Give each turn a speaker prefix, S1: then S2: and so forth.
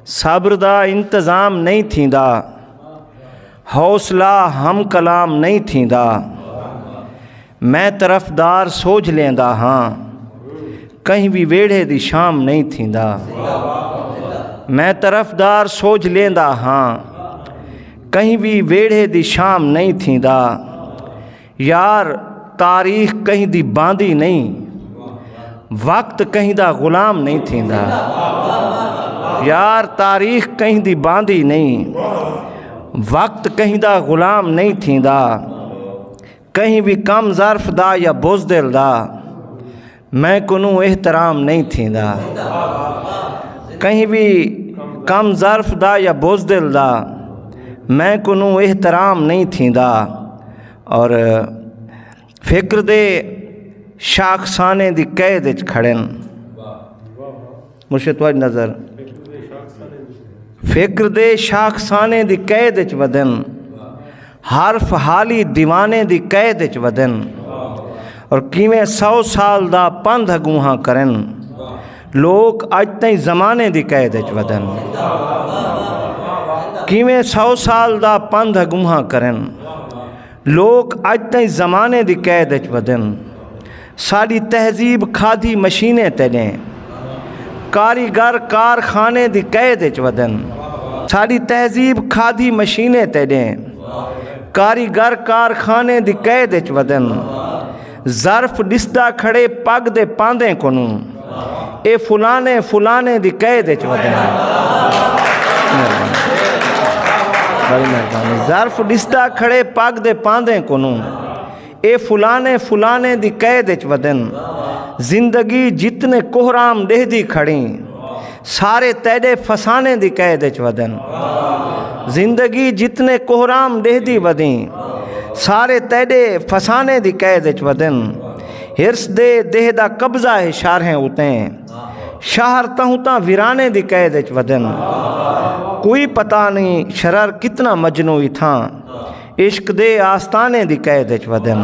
S1: صبر دا انتظام نہیں تھیندا، حوصلہ ہم کلام نہیں تھیندا، میں طرفدار سوچ لیندا ہاں، کہیں بھی ویڑھے دی شام نہیں تھیندا، میں طرفدار سوچ لیندا ہاں، کہیں بھی ویڑھے دی شام نہیں تھیندا، یار تاریخ کہیں دی باندھی نہیں، وقت کہیں دا غلام نہیں تھیندا، یار تاریخ کہیں دی باندھی نہیں، وقت کہیں دا غلام نہیں تھیندا، کہیں بھی کم ظرف دا یا بزدل دا، میں کنوں احترام نہیں تھیندا، کہیں بھی کم ظرف دا یا بزدل دا، میں کنوں احترام نہیں تھیندا، اور فکر دے شاخسانے دی قید وچ کھڑن، مجھے تو نظر فکر دے شاخسانے دی قید وچ ودن، حرف حالی دیوانے دی قید وچ ودن، اور کیویں 100 سال دا پندھ اگوہاں کرن، لوگ اج تائیں زمانے دی قید وچ ودن، کیویں 100 سال دا پندھ اگوہاں کرن، لوگ اج تائیں زمانے دی قید وچ ودن، ساری تہذیب کھادی مشینیں تلیں، کاریگر کارخانے دی قید وچ ودن، ساری تہذیب کھادی مشینیں تلیں، کاریگر کارخانے دی قید وچ ودن، ظرف ڈسدا کھڑے پگ دے پاندیں کنوں، اے فلانے فلانے دی قید وچ ودن، بڑی مہربانی، ظرف ڈسدا کھڑے پگ دے پاندیں کنوں، اے فلانے فلانے دی قید وچ ودن، زندگی جتنے کوہرام ڈہ دی کھڑیں، سارے تیڑے فسانے دی قید وچ ودن، زندگی جتنے کوہرام ڈہ دی ودیں، سارے تیڑے فسانے دی قید وچ ودن، ہرس دے دہ دا قبضہ ہے شارہیں ہوتیں، شہر تہوں ویرانے دی قید وچ ودن، کوئی پتہ نہیں شرر کتنا مجنوعی تھاں، عشق دے آستانے دی قید وچ ودن۔